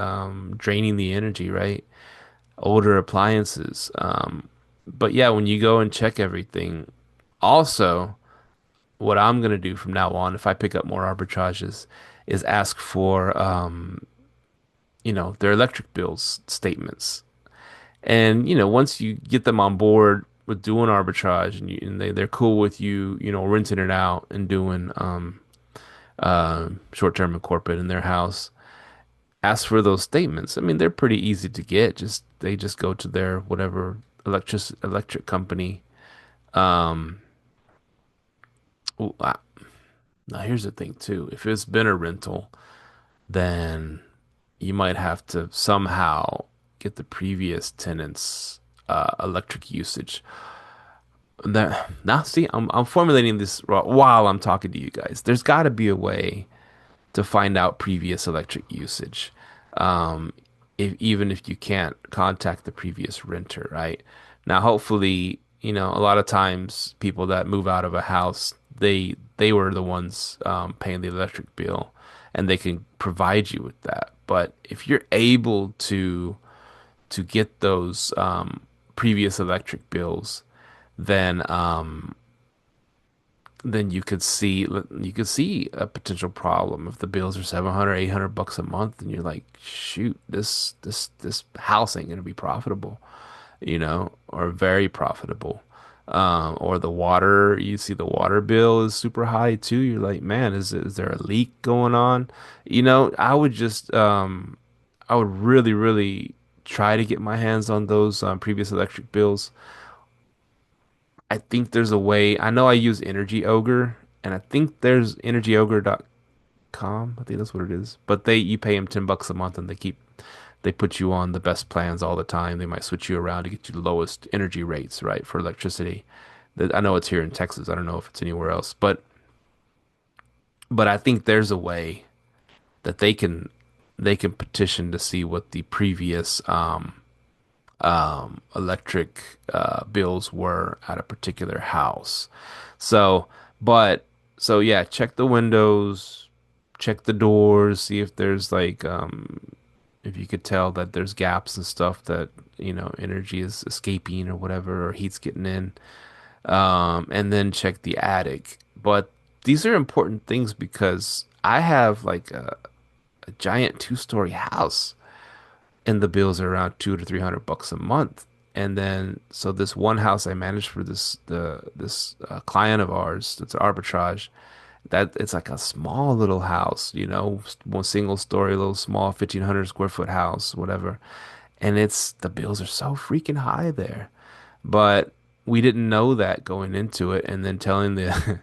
draining the energy, right? Older appliances. But yeah, when you go and check everything, also, what I'm gonna do from now on, if I pick up more arbitrages, is ask for their electric bills statements. And once you get them on board with doing arbitrage and they're cool with you, renting it out and doing short-term and corporate in their house, ask for those statements. I mean, they're pretty easy to get. They just go to their whatever electric company. Um, ooh, ah, Now here's the thing too. If it's been a rental, then you might have to somehow get the previous tenant's electric usage. That now, see, I'm formulating this while I'm talking to you guys. There's got to be a way to find out previous electric usage. Um, even if you can't contact the previous renter, right? Now, hopefully, a lot of times people that move out of a house, they were the ones paying the electric bill, and they can provide you with that. But if you're able to get those previous electric bills, then then you could see a potential problem if the bills are 700, $800 a month, and you're like, shoot, this house ain't gonna be profitable, or very profitable. Or the water, you see the water bill is super high too. You're like, man, is there a leak going on? I would really, really try to get my hands on those previous electric bills. I think there's a way. I know I use Energy Ogre, and I think there's energyogre.com. I think that's what it is. But you pay them $10 a month, and they put you on the best plans all the time. They might switch you around to get you the lowest energy rates, right, for electricity. I know it's here in Texas. I don't know if it's anywhere else, but I think there's a way that they can petition to see what the previous electric bills were at a particular house. So, but so yeah, check the windows, check the doors, see if there's like if you could tell that there's gaps and stuff that energy is escaping or whatever, or heat's getting in. And then check the attic. But these are important things because I have like a giant two-story house and the bills are around 200 to 300 bucks a month. And then, so this one house I managed for this client of ours, that's arbitrage, that it's like a small little house, one single story, little small 1,500 square foot house, whatever. And the bills are so freaking high there. But we didn't know that going into it, and then telling the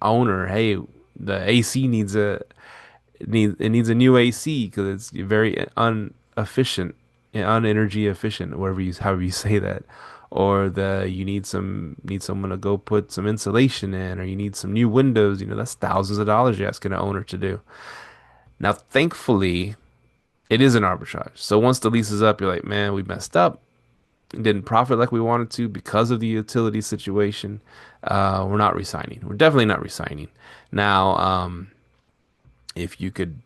owner, hey, the AC needs a new AC because it's very inefficient, unenergy efficient, however you say that, or you need someone to go put some insulation in, or you need some new windows. That's thousands of dollars you're asking an owner to do. Now, thankfully, it is an arbitrage. So once the lease is up, you're like, man, we messed up. Didn't profit like we wanted to because of the utility situation. We're not resigning. We're definitely not resigning. Now, if you could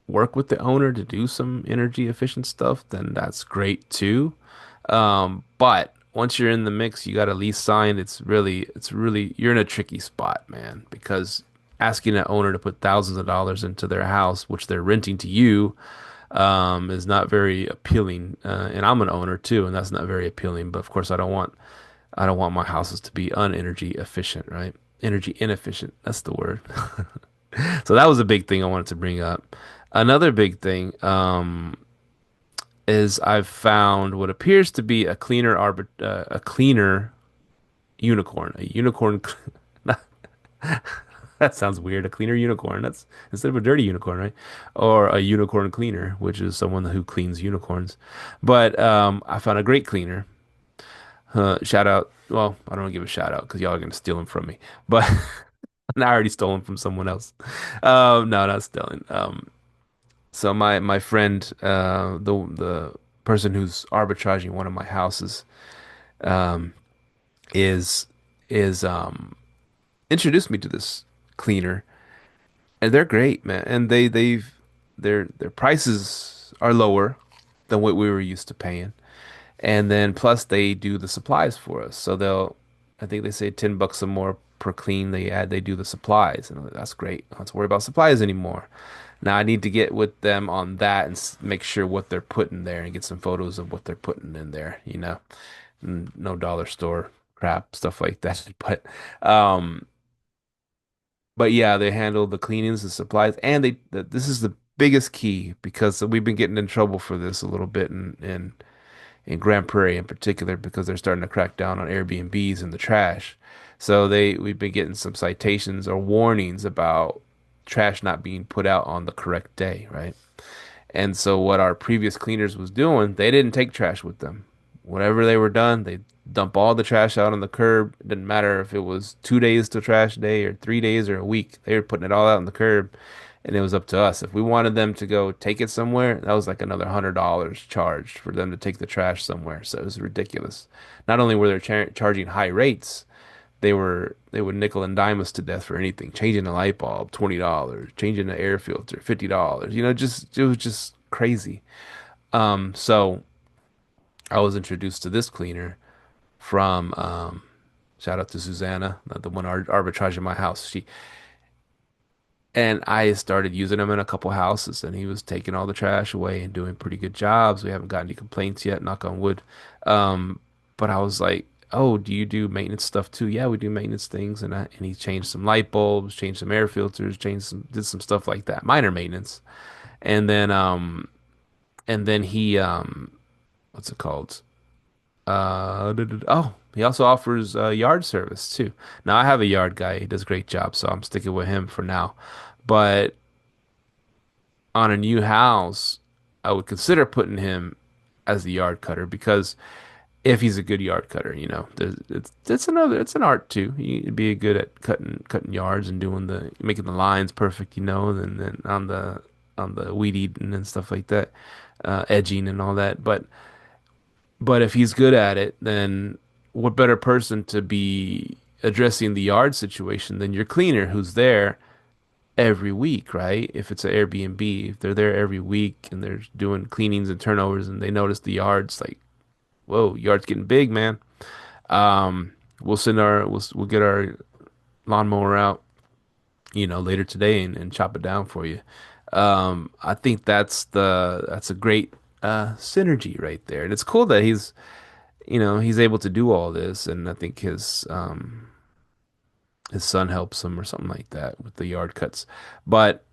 work with the owner to do some energy efficient stuff, then that's great too. But once you're in the mix, you got a lease signed. It's really, you're in a tricky spot, man, because asking an owner to put thousands of dollars into their house, which they're renting to you, is not very appealing. And I'm an owner too, and that's not very appealing. But of course, I don't want my houses to be unenergy efficient, right? Energy inefficient. That's the word. So that was a big thing I wanted to bring up. Another big thing is I've found what appears to be a cleaner unicorn. A unicorn. That sounds weird. A cleaner unicorn. That's instead of a dirty unicorn, right? Or a unicorn cleaner, which is someone who cleans unicorns. But I found a great cleaner. Shout out. Well, I don't want to give a shout out because y'all are gonna steal him from me. But and I already stole him from someone else. No, not stealing. So my friend, the person who's arbitraging one of my houses, um, is is introduced me to this cleaner, and they're great, man. And their prices are lower than what we were used to paying. And then plus they do the supplies for us. So I think they say $10 or more per clean they do the supplies. And I'm like, that's great. I don't have to worry about supplies anymore. Now I need to get with them on that and make sure what they're putting there and get some photos of what they're putting in there. No dollar store crap, stuff like that. Um, but yeah, they handle the cleanings and supplies, and this is the biggest key because we've been getting in trouble for this a little bit in Grand Prairie in particular because they're starting to crack down on Airbnbs and the trash. So we've been getting some citations or warnings about trash not being put out on the correct day, right? And so what our previous cleaners was doing, they didn't take trash with them. Whenever they were done, they dump all the trash out on the curb. It didn't matter if it was 2 days to trash day or 3 days or a week. They were putting it all out on the curb, and it was up to us. If we wanted them to go take it somewhere, that was like another $100 charged for them to take the trash somewhere. So it was ridiculous. Not only were they charging high rates, they would nickel and dime us to death for anything. Changing a light bulb, $20. Changing the air filter, $50. Just it was just crazy. So I was introduced to this cleaner from Shout out to Susanna, the one arbitrage in my house. And I started using him in a couple houses, and he was taking all the trash away and doing pretty good jobs. We haven't got any complaints yet, knock on wood. Um, but I was like, "Oh, do you do maintenance stuff too?" Yeah, we do maintenance things, and he changed some light bulbs, changed some air filters, did some stuff like that, minor maintenance. And then he what's it called? Oh, he also offers yard service too. Now I have a yard guy. He does a great job, so I'm sticking with him for now. But on a new house, I would consider putting him as the yard cutter because if he's a good yard cutter, it's an art too. You'd be good at cutting yards and doing the making the lines perfect, and then on the weed eating and stuff like that, edging and all that. But if he's good at it, then what better person to be addressing the yard situation than your cleaner who's there every week, right? If it's an Airbnb, if they're there every week and they're doing cleanings and turnovers and they notice the yard's like, whoa, yard's getting big, man. We'll get our lawnmower out, later today and chop it down for you. I think that's a great synergy right there. And it's cool that he's able to do all this, and I think his son helps him or something like that with the yard cuts. But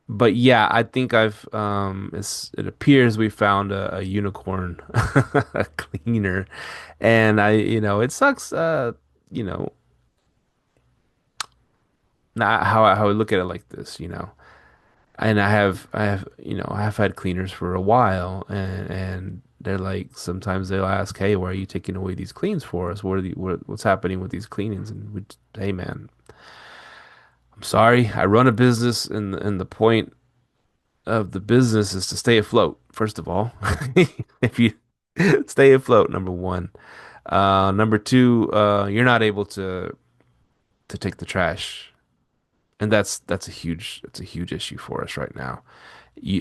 but yeah, I think it appears we found a unicorn a cleaner, and it sucks. You know, not how I look at it like this, and I have had cleaners for a while, and they're like sometimes they'll ask, "Hey, why are you taking away these cleans for us? What's happening with these cleanings?" And hey, man, I'm sorry. I run a business, and the point of the business is to stay afloat. First of all, if you stay afloat, number one. Number two, you're not able to take the trash, and that's a huge issue for us right now.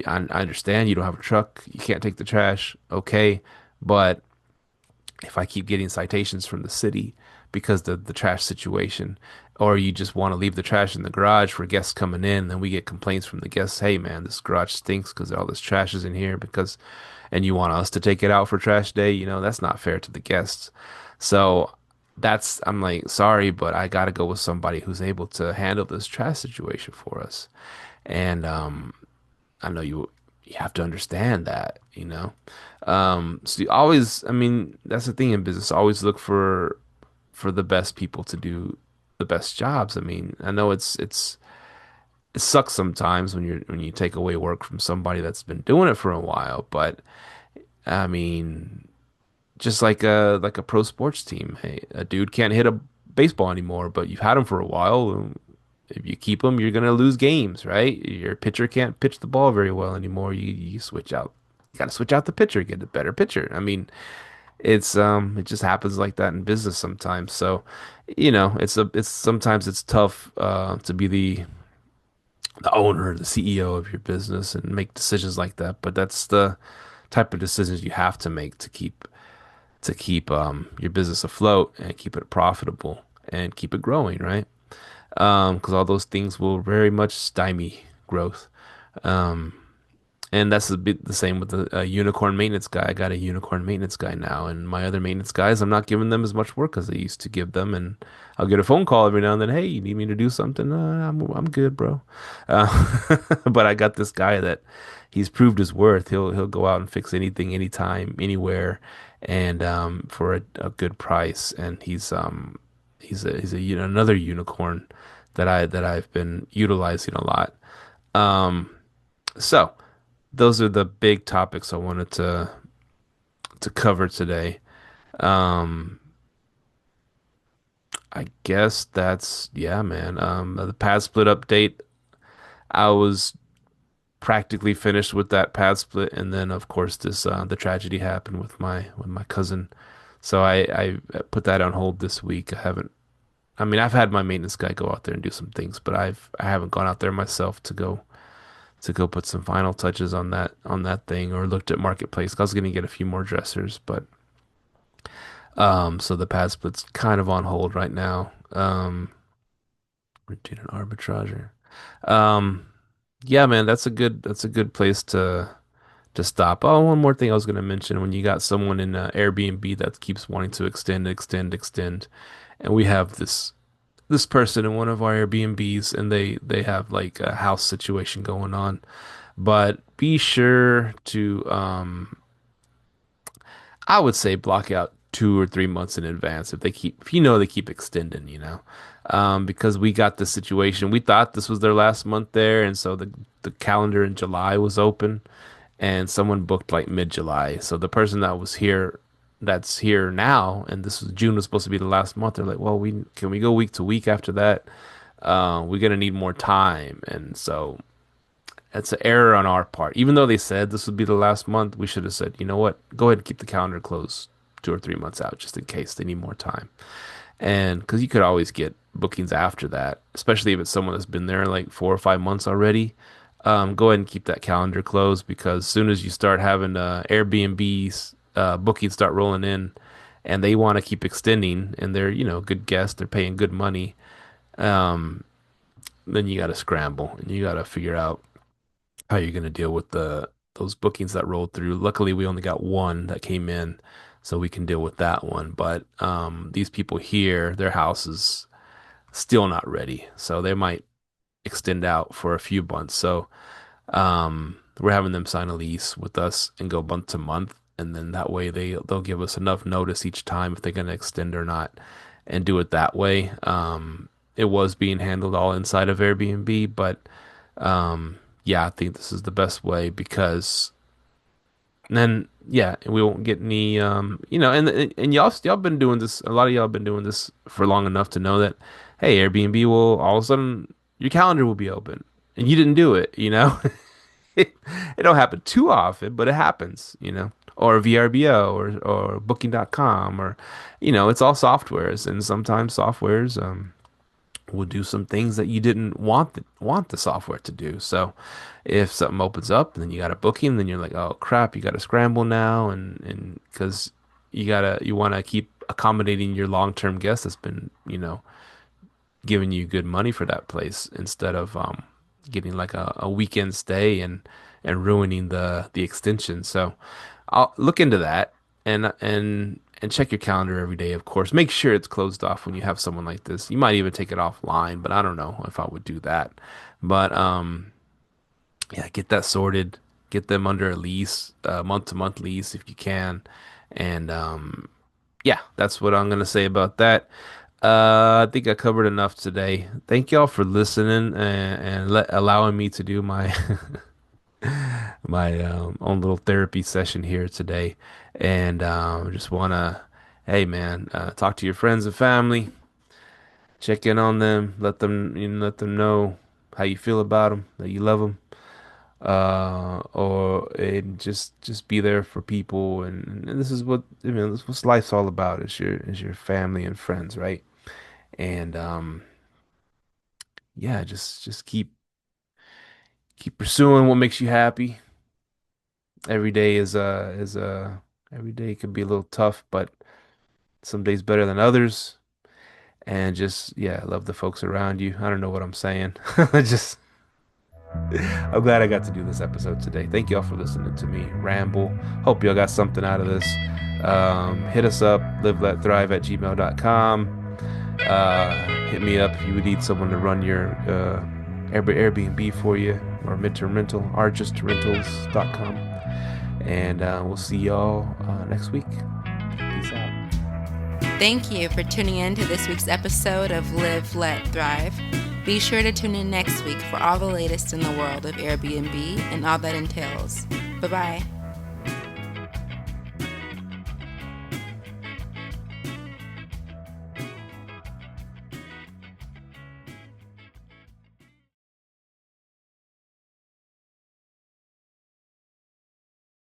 I understand you don't have a truck, you can't take the trash, okay, but if I keep getting citations from the city because the trash situation, or you just want to leave the trash in the garage for guests coming in, then we get complaints from the guests, hey man, this garage stinks because all this trash is in here and you want us to take it out for trash day, that's not fair to the guests. So I'm like, sorry, but I got to go with somebody who's able to handle this trash situation for us. And I know you have to understand that. So you always, I mean, that's the thing in business. Always look for the best people to do the best jobs. I mean, I know it sucks sometimes when you take away work from somebody that's been doing it for a while, but I mean, just like a pro sports team. Hey, a dude can't hit a baseball anymore, but you've had him for a while. If you keep him, you're gonna lose games, right? Your pitcher can't pitch the ball very well anymore. You switch out. You gotta switch out the pitcher, get a better pitcher. I mean, it just happens like that in business sometimes. So, it's sometimes it's tough to be the owner, the CEO of your business and make decisions like that. But that's the type of decisions you have to make to keep your business afloat and keep it profitable and keep it growing, right? Because all those things will very much stymie growth. Um, and that's a bit the same with the unicorn maintenance guy. I got a unicorn maintenance guy now, and my other maintenance guys, I'm not giving them as much work as I used to give them. And I'll get a phone call every now and then. Hey, you need me to do something? I'm good, bro. But I got this guy that he's proved his worth. He'll go out and fix anything, anytime, anywhere, and for a good price. And another unicorn that I've been utilizing a lot. Um, so those are the big topics I wanted to cover today. Um, I guess that's yeah, man. The pad split update. I was practically finished with that pad split, and then of course this the tragedy happened with my cousin. So I put that on hold this week. I haven't. I mean, I've had my maintenance guy go out there and do some things, but I haven't gone out there myself to go put some final touches on that thing or looked at marketplace. I was gonna get a few more dressers, but So the pad split's kind of on hold right now. Routine and arbitrage. Um, yeah, man, that's a good place to stop. Oh, one more thing I was going to mention when you got someone in Airbnb that keeps wanting to extend, and we have this person in one of our Airbnbs, and they have like a house situation going on. But be sure to I would say block out 2 or 3 months in advance if you know they keep extending. Because we got this situation. We thought this was their last month there, and so the calendar in July was open, and someone booked like mid-July. So the person that's here now, and this was June was supposed to be the last month. They're like, well, we can we go week to week after that? We're gonna need more time, and so it's an error on our part. Even though they said this would be the last month, we should have said, you know what, go ahead and keep the calendar closed 2 or 3 months out just in case they need more time. And because you could always get bookings after that, especially if it's someone that's been there like 4 or 5 months already. Go ahead and keep that calendar closed because as soon as you start having Airbnb's bookings start rolling in and they want to keep extending and they're, good guests, they're paying good money, then you got to scramble and you got to figure out how you're going to deal with those bookings that rolled through. Luckily, we only got one that came in, so we can deal with that one. But these people here, their house is still not ready, so they might extend out for a few months. So we're having them sign a lease with us and go month to month, and then that way they'll give us enough notice each time if they're going to extend or not, and do it that way. It was being handled all inside of Airbnb, but yeah, I think this is the best way because then yeah, we won't get any and y'all been doing this. A lot of y'all been doing this for long enough to know that hey, Airbnb will all of a sudden your calendar will be open and you didn't do it. It don't happen too often, but it happens. Or VRBO or booking.com or it's all softwares and sometimes softwares will do some things that you didn't want the software to do. So if something opens up and then you got a booking, then you're like, oh crap, you got to scramble now, and because you want to keep accommodating your long-term guest that's been giving you good money for that place instead of getting like a weekend stay and ruining the extension. So I'll look into that and check your calendar every day, of course. Make sure it's closed off when you have someone like this. You might even take it offline, but I don't know if I would do that. But yeah, get that sorted. Get them under a lease, month to month lease if you can. And yeah, that's what I'm gonna say about that. I think I covered enough today. Thank y'all for listening and allowing me to do my my own little therapy session here today. And just wanna, hey man, talk to your friends and family, check in on them, let them know how you feel about them, that you love them, or and just be there for people. And this is what this is what life's all about. Is your family and friends, right? And yeah, just keep pursuing what makes you happy. Every day is every day can be a little tough, but some days better than others. And just yeah, love the folks around you. I don't know what I'm saying. Just I'm glad I got to do this episode today. Thank y'all for listening to me ramble. Hope y'all got something out of this. Hit us up, liveletthrive@gmail.com. Hit me up if you would need someone to run your Airbnb for you or midterm rental, arjustrentals.com. And we'll see y'all next week. Peace out. Thank you for tuning in to this week's episode of Live, Let, Thrive. Be sure to tune in next week for all the latest in the world of Airbnb and all that entails. Bye-bye.